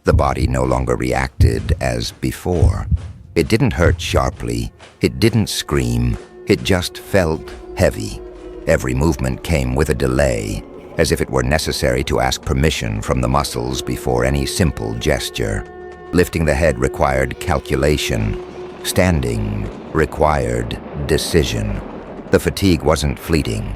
The body no longer reacted as before. It didn't hurt sharply, it didn't scream, it just felt heavy. Every movement came with a delay, as if it were necessary to ask permission from the muscles before any simple gesture. Lifting the head required calculation. Standing required decision. The fatigue wasn't fleeting.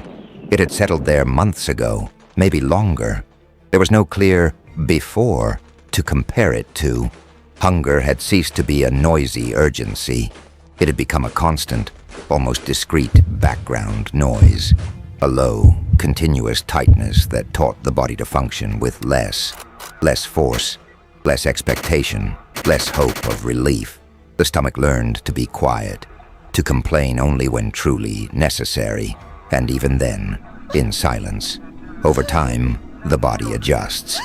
It had settled there months ago, maybe longer. There was no clear before to compare it to. Hunger had ceased to be a noisy urgency. It had become a constant, almost discrete background noise. A low, continuous tightness that taught the body to function with less force, less expectation, less hope of relief. The stomach learned to be quiet, to complain only when truly necessary, and even then, in silence. Over time, the body adjusts,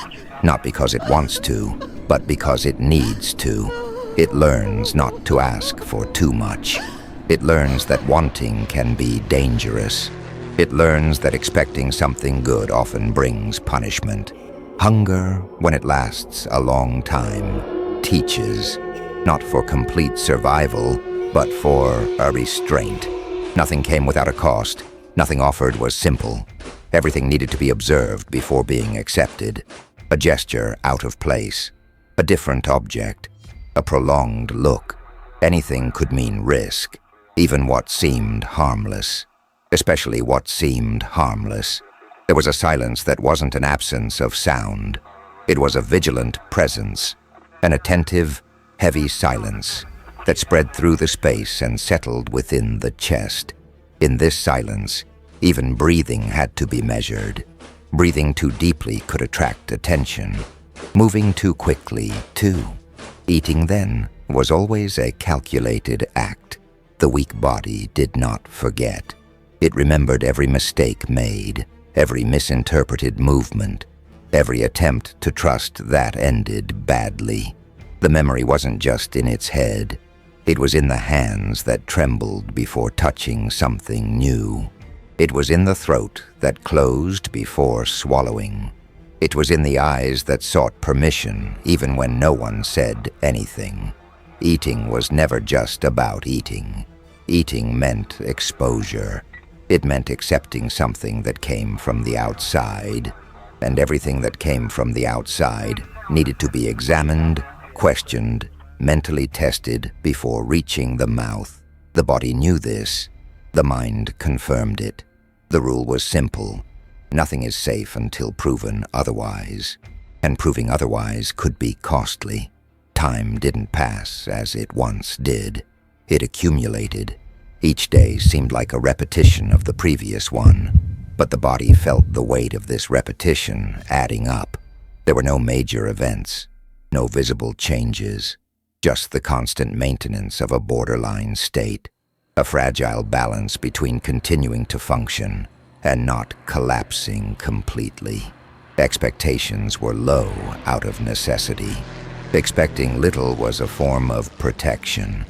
not because it wants to, but because it needs to. It learns not to ask for too much. It learns that wanting can be dangerous. It learns that expecting something good often brings punishment. Hunger, when it lasts a long time, teaches, not for complete survival, but for a restraint. Nothing came without a cost. Nothing offered was simple. Everything needed to be observed before being accepted. A gesture out of place. A different object. A prolonged look. Anything could mean risk, even what seemed harmless. Especially what seemed harmless. There was a silence that wasn't an absence of sound. It was a vigilant presence, an attentive, heavy silence that spread through the space and settled within the chest. In this silence, even breathing had to be measured. Breathing too deeply could attract attention. Moving too quickly, too. Eating then was always a calculated act. The weak body did not forget. It remembered every mistake made, every misinterpreted movement, every attempt to trust that ended badly. The memory wasn't just in its head. It was in the hands that trembled before touching something new. It was in the throat that closed before swallowing. It was in the eyes that sought permission even when no one said anything. Eating was never just about eating. Eating meant exposure. It meant accepting something that came from the outside, and everything that came from the outside needed to be examined, questioned, mentally tested before reaching the mouth. The body knew this. The mind confirmed it. The rule was simple. Nothing is safe until proven otherwise, and proving otherwise could be costly. Time didn't pass as it once did. It accumulated. Each day seemed like a repetition of the previous one, but the body felt the weight of this repetition adding up. There were no major events, no visible changes, just the constant maintenance of a borderline state, a fragile balance between continuing to function and not collapsing completely. Expectations were low out of necessity. Expecting little was a form of protection.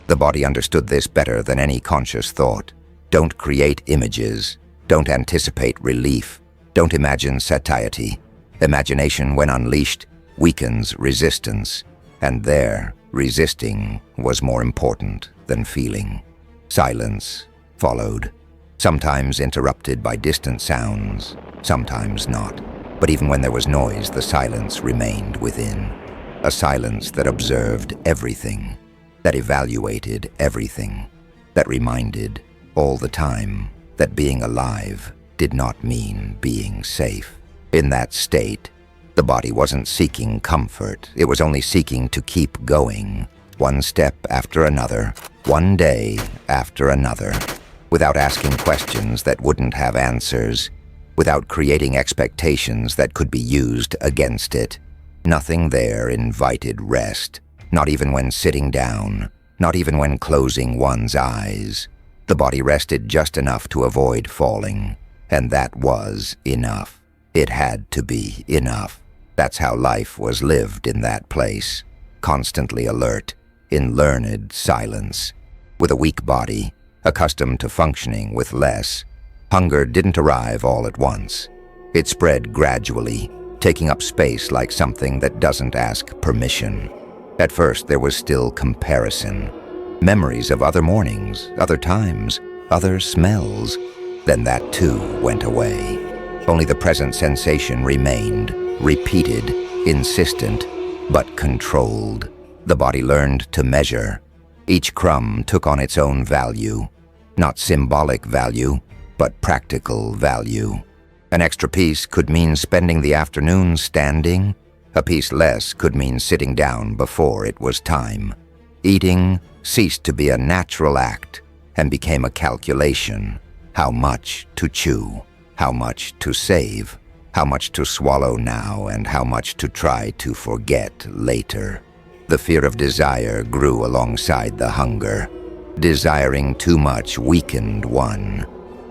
The body understood this better than any conscious thought. Don't create images. Don't anticipate relief. Don't imagine satiety. Imagination, when unleashed, weakens resistance. And there, resisting was more important than feeling. Silence followed, sometimes interrupted by distant sounds, sometimes not. But even when there was noise, the silence remained within. A silence that observed everything, that evaluated everything, that reminded all the time that being alive did not mean being safe. In that state, the body wasn't seeking comfort. It was only seeking to keep going, one step after another, one day after another, without asking questions that wouldn't have answers, without creating expectations that could be used against it. Nothing there invited rest, not even when sitting down, not even when closing one's eyes. The body rested just enough to avoid falling, and that was enough. It had to be enough. That's how life was lived in that place, constantly alert, in learned silence. With a weak body, accustomed to functioning with less, hunger didn't arrive all at once. It spread gradually, taking up space like something that doesn't ask permission. At first, there was still comparison. Memories of other mornings, other times, other smells. Then that too went away. Only the present sensation remained, repeated, insistent, but controlled. The body learned to measure. Each crumb took on its own value. Not symbolic value, but practical value. An extra piece could mean spending the afternoon standing. A piece less could mean sitting down before it was time. Eating ceased to be a natural act and became a calculation. How much to chew, how much to save, how much to swallow now, and how much to try to forget later. The fear of desire grew alongside the hunger. Desiring too much weakened one.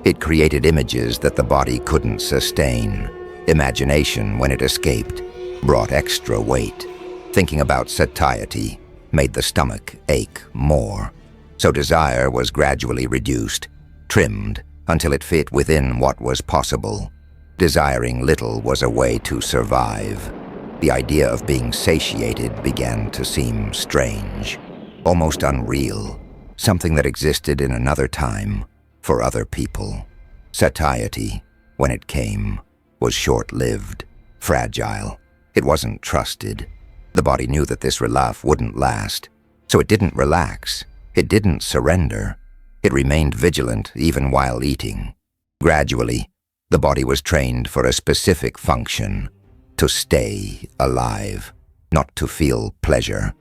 It created images that the body couldn't sustain. Imagination, when it escaped, brought extra weight. Thinking about satiety made the stomach ache more. So desire was gradually reduced, trimmed, until it fit within what was possible. Desiring little was a way to survive. The idea of being satiated began to seem strange, almost unreal, something that existed in another time, for other people. Satiety, when it came, was short-lived, fragile. It wasn't trusted. The body knew that this relief wouldn't last, so it didn't relax. It didn't surrender. It remained vigilant even while eating. Gradually, the body was trained for a specific function: to stay alive, not to feel pleasure,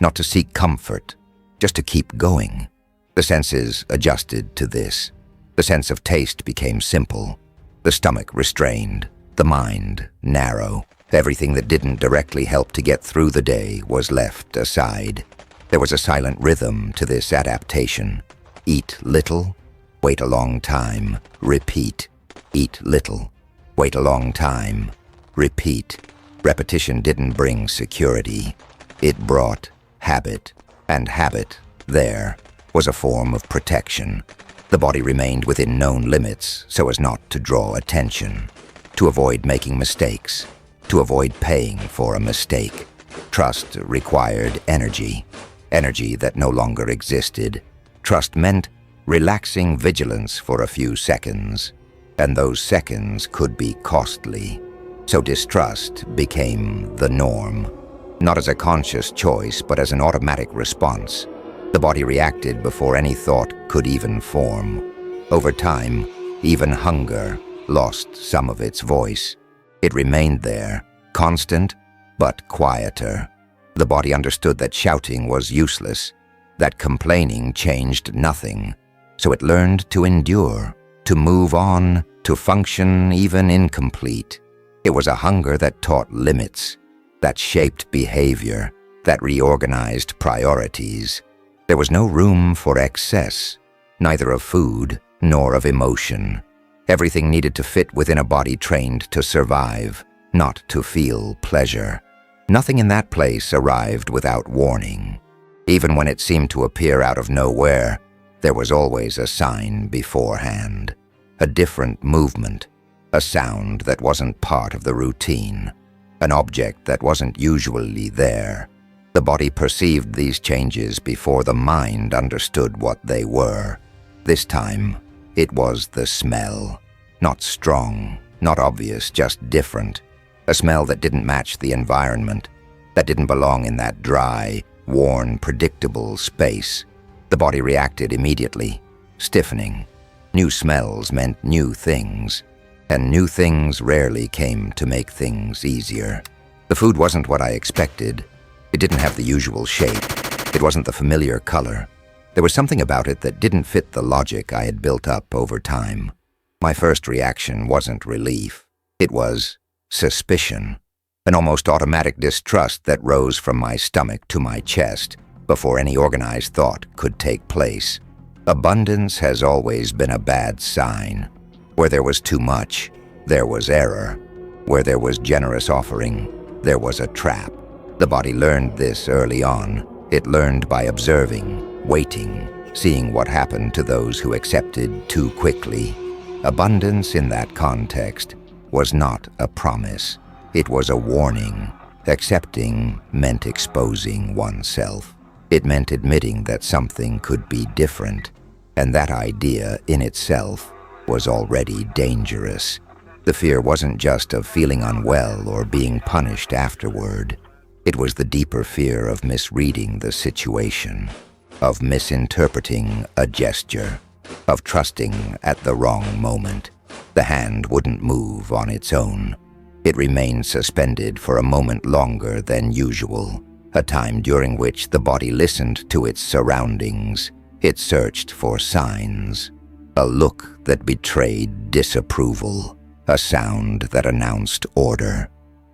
not to seek comfort, just to keep going. The senses adjusted to this. The sense of taste became simple, the stomach restrained, the mind narrow. Everything that didn't directly help to get through the day was left aside. There was a silent rhythm to this adaptation. Eat little, wait a long time, repeat. Eat little, wait a long time, repeat. Repetition didn't bring security. It brought habit, and habit, there, was a form of protection. The body remained within known limits so as not to draw attention, to avoid making mistakes, to avoid paying for a mistake. Trust required energy, energy that no longer existed. Trust meant relaxing vigilance for a few seconds, and those seconds could be costly. So distrust became the norm, not as a conscious choice, but as an automatic response. The body reacted before any thought could even form. Over time, even hunger lost some of its voice. It remained there, constant, but quieter. The body understood that shouting was useless, that complaining changed nothing. So it learned to endure, to move on, to function even incomplete. It was a hunger that taught limits, that shaped behavior, that reorganized priorities. There was no room for excess, neither of food nor of emotion. Everything needed to fit within a body trained to survive, not to feel pleasure. Nothing in that place arrived without warning. Even when it seemed to appear out of nowhere, there was always a sign beforehand. A different movement, a sound that wasn't part of the routine, an object that wasn't usually there. The body perceived these changes before the mind understood what they were. This time, it was the smell. Not strong, not obvious, just different. A smell that didn't match the environment, that didn't belong in that dry, worn, predictable space. The body reacted immediately, stiffening. New smells meant new things, and new things rarely came to make things easier. The food wasn't what I expected. It didn't have the usual shape. It wasn't the familiar color. There was something about it that didn't fit the logic I had built up over time. My first reaction wasn't relief. It was suspicion, an almost automatic distrust that rose from my stomach to my chest before any organized thought could take place. Abundance has always been a bad sign. Where there was too much, there was error. Where there was generous offering, there was a trap. The body learned this early on. It learned by observing, waiting, seeing what happened to those who accepted too quickly. Abundance in that context was not a promise. It was a warning. Accepting meant exposing oneself. It meant admitting that something could be different, and that idea in itself was already dangerous. The fear wasn't just of feeling unwell or being punished afterward. It was the deeper fear of misreading the situation, of misinterpreting a gesture, of trusting at the wrong moment. The hand wouldn't move on its own. It remained suspended for a moment longer than usual, a time during which the body listened to its surroundings. It searched for signs, a look that betrayed disapproval, a sound that announced order.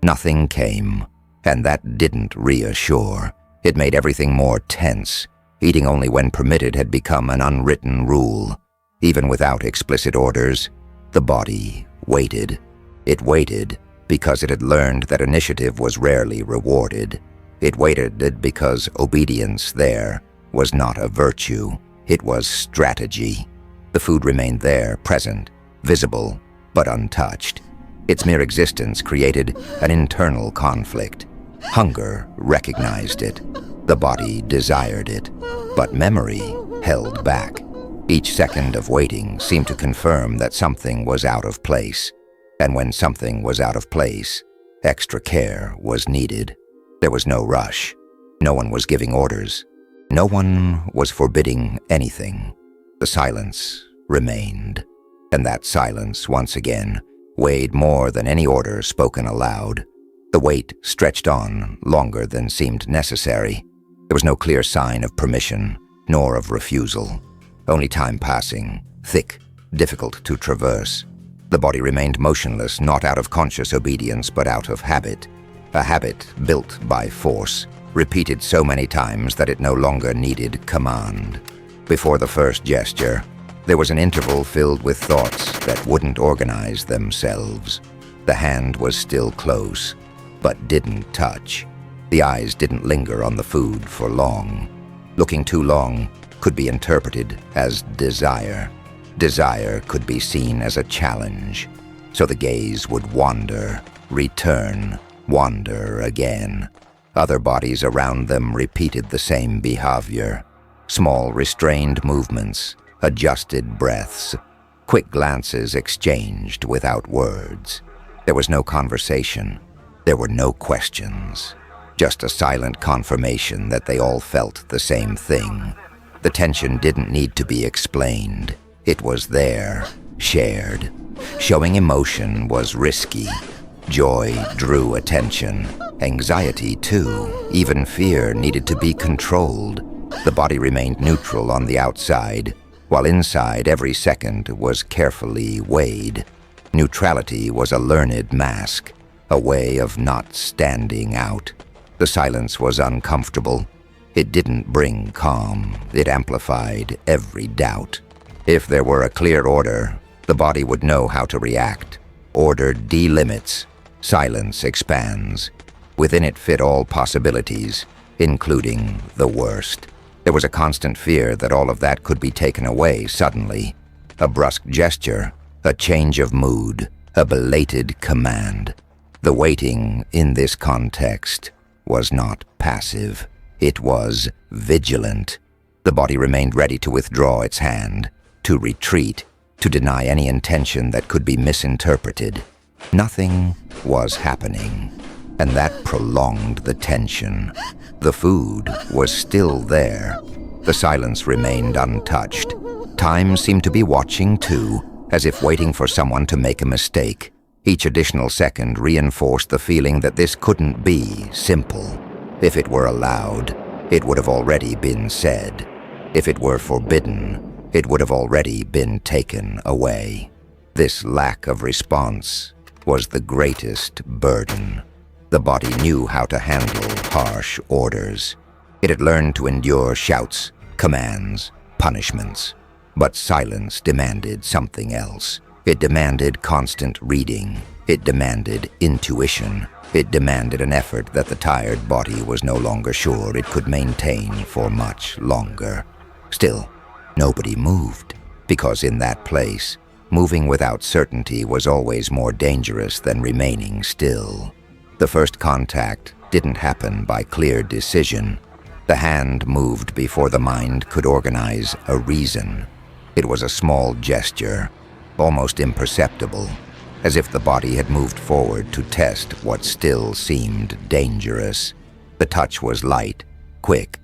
Nothing came, and that didn't reassure. It made everything more tense. Eating only when permitted had become an unwritten rule. Even without explicit orders, the body waited. It waited because it had learned that initiative was rarely rewarded. It waited because obedience there was not a virtue. It was strategy. The food remained there, present, visible, but untouched. Its mere existence created an internal conflict. Hunger recognized it. The body desired it, but memory held back. Each second of waiting seemed to confirm that something was out of place. And when something was out of place, extra care was needed. There was no rush. No one was giving orders. No one was forbidding anything. The silence remained. And that silence, once again, weighed more than any order spoken aloud. The wait stretched on longer than seemed necessary. There was no clear sign of permission, nor of refusal. Only time passing, thick, difficult to traverse. The body remained motionless, not out of conscious obedience, but out of habit. A habit built by force, repeated so many times that it no longer needed command. Before the first gesture, there was an interval filled with thoughts that wouldn't organize themselves. The hand was still close, but didn't touch. The eyes didn't linger on the food for long. Looking too long could be interpreted as desire. Desire could be seen as a challenge. So the gaze would wander, return, wander again. Other bodies around them repeated the same behavior. Small, restrained movements, adjusted breaths, quick glances exchanged without words. There was no conversation. There were no questions. Just a silent confirmation that they all felt the same thing. The tension didn't need to be explained. It was there, shared. Showing emotion was risky. Joy drew attention. Anxiety, too. Even fear needed to be controlled. The body remained neutral on the outside, while inside every second was carefully weighed. Neutrality was a learned mask, a way of not standing out. The silence was uncomfortable. It didn't bring calm. It amplified every doubt. If there were a clear order, the body would know how to react. Order delimits. Silence expands. Within it fit all possibilities, including the worst. There was a constant fear that all of that could be taken away suddenly. A brusque gesture, a change of mood, a belated command. The waiting in this context was not passive. It was vigilant. The body remained ready to withdraw its hand, to retreat, to deny any intention that could be misinterpreted. Nothing was happening, and that prolonged the tension. The food was still there. The silence remained untouched. Time seemed to be watching too, as if waiting for someone to make a mistake. Each additional second reinforced the feeling that this couldn't be simple. If it were allowed, it would have already been said. If it were forbidden, it would have already been taken away. This lack of response was the greatest burden. The body knew how to handle harsh orders. It had learned to endure shouts, commands, punishments. But silence demanded something else. It demanded constant reading. It demanded intuition. It demanded an effort that the tired body was no longer sure it could maintain for much longer. Still, nobody moved, because in that place, moving without certainty was always more dangerous than remaining still. The first contact didn't happen by clear decision. The hand moved before the mind could organize a reason. It was a small gesture, almost imperceptible, as if the body had moved forward to test what still seemed dangerous. The touch was light, quick,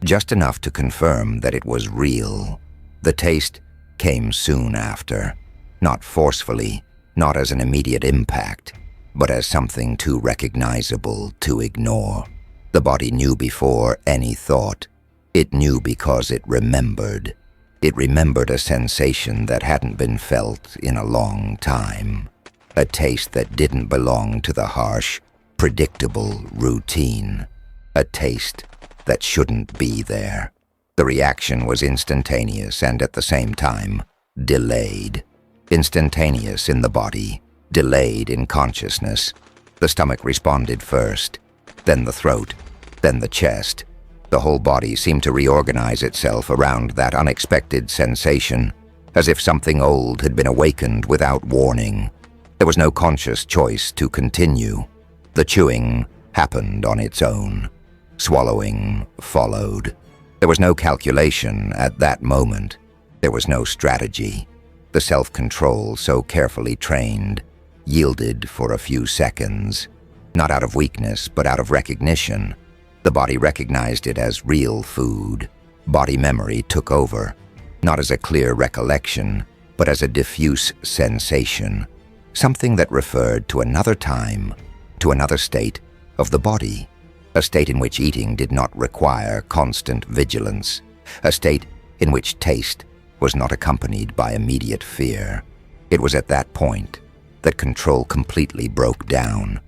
just enough to confirm that it was real. The taste came soon after, not forcefully, not as an immediate impact, but as something too recognizable to ignore. The body knew before any thought. It knew because it remembered. It remembered a sensation that hadn't been felt in a long time. A taste that didn't belong to the harsh, predictable routine. A taste that shouldn't be there. The reaction was instantaneous and at the same time, delayed. Instantaneous in the body, delayed in consciousness. The stomach responded first, then the throat, then the chest. The whole body seemed to reorganize itself around that unexpected sensation, as if something old had been awakened without warning. There was no conscious choice to continue. The chewing happened on its own. Swallowing followed. There was no calculation at that moment. There was no strategy. The self-control, so carefully trained, yielded for a few seconds. Not out of weakness, but out of recognition. The body recognized it as real food. Body memory took over, not as a clear recollection, but as a diffuse sensation. Something that referred to another time, to another state of the body. A state in which eating did not require constant vigilance. A state in which taste was not accompanied by immediate fear. It was at that point that control completely broke down.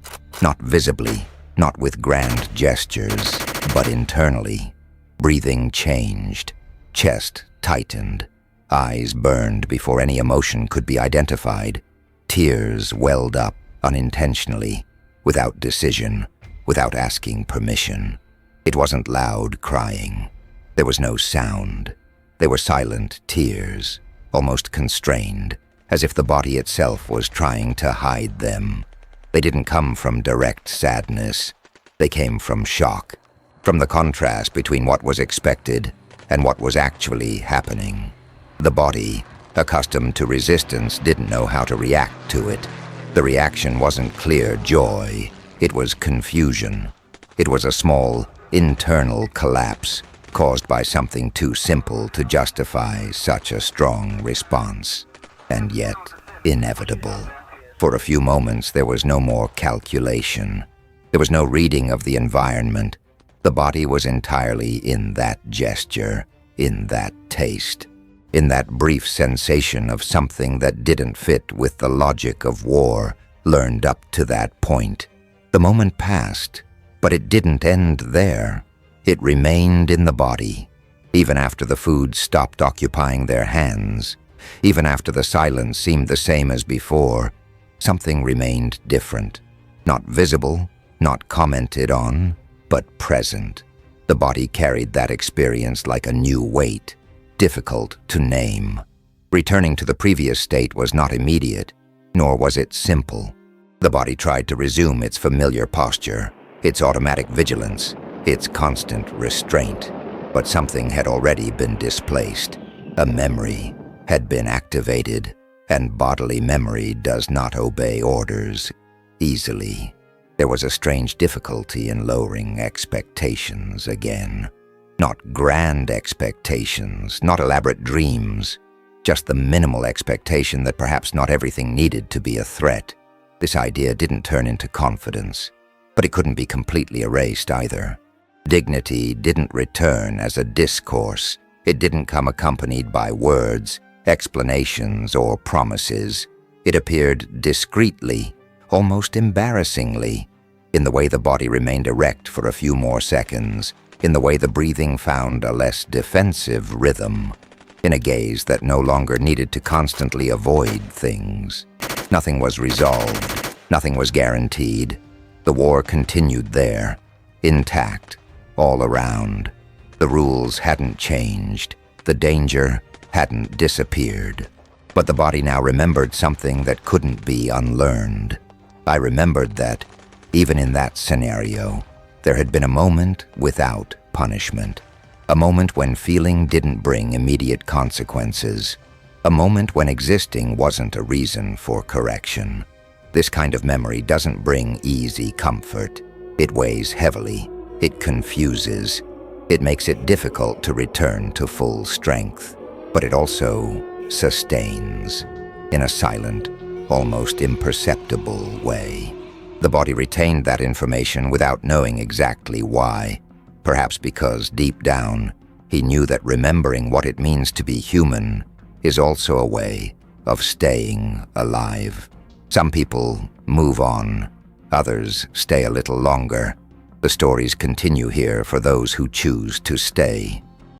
Not visibly, not with grand gestures, but internally. Breathing changed. Chest tightened. Eyes burned before any emotion could be identified. Tears welled up unintentionally, without decision, without asking permission. It wasn't loud crying. There was no sound. They were silent tears, almost constrained, as if the body itself was trying to hide them. They didn't come from direct sadness. They came from shock, from the contrast between what was expected and what was actually happening. The body, accustomed to resistance, didn't know how to react to it. The reaction wasn't clear joy. It was confusion. It was a small, internal collapse caused by something too simple to justify such a strong response, and yet inevitable. For a few moments there was no more calculation. There was no reading of the environment. The body was entirely in that gesture, in that taste, in that brief sensation of something that didn't fit with the logic of war learned up to that point. The moment passed, but it didn't end there. It remained in the body, even after the food stopped occupying their hands, even after the silence seemed the same as before. Something remained different, not visible, not commented on, but present. The body carried that experience like a new weight, difficult to name. Returning to the previous state was not immediate, nor was it simple. The body tried to resume its familiar posture, its automatic vigilance, its constant restraint, but something had already been displaced. A memory had been activated, and bodily memory does not obey orders easily. There was a strange difficulty in lowering expectations again. Not grand expectations, not elaborate dreams, just the minimal expectation that perhaps not everything needed to be a threat. This idea didn't turn into confidence, but it couldn't be completely erased either. Dignity didn't return as a discourse. It didn't come accompanied by words, explanations, or promises. It appeared discreetly, almost embarrassingly, in the way the body remained erect for a few more seconds, in the way the breathing found a less defensive rhythm, in a gaze that no longer needed to constantly avoid things. Nothing was resolved. Nothing was guaranteed. The war continued there, intact, all around. The rules hadn't changed. The danger hadn't disappeared. But the body now remembered something that couldn't be unlearned. I remembered that Even in that scenario, there had been a moment without punishment. A moment when feeling didn't bring immediate consequences. A moment when existing wasn't a reason for correction. This kind of memory doesn't bring easy comfort. It weighs heavily. It confuses. It makes it difficult to return to full strength. But it also sustains in a silent, almost imperceptible way. The body retained that information without knowing exactly why. Perhaps because deep down, he knew that remembering what it means to be human is also a way of staying alive. Some people move on, others stay a little longer. The stories continue here for those who choose to stay.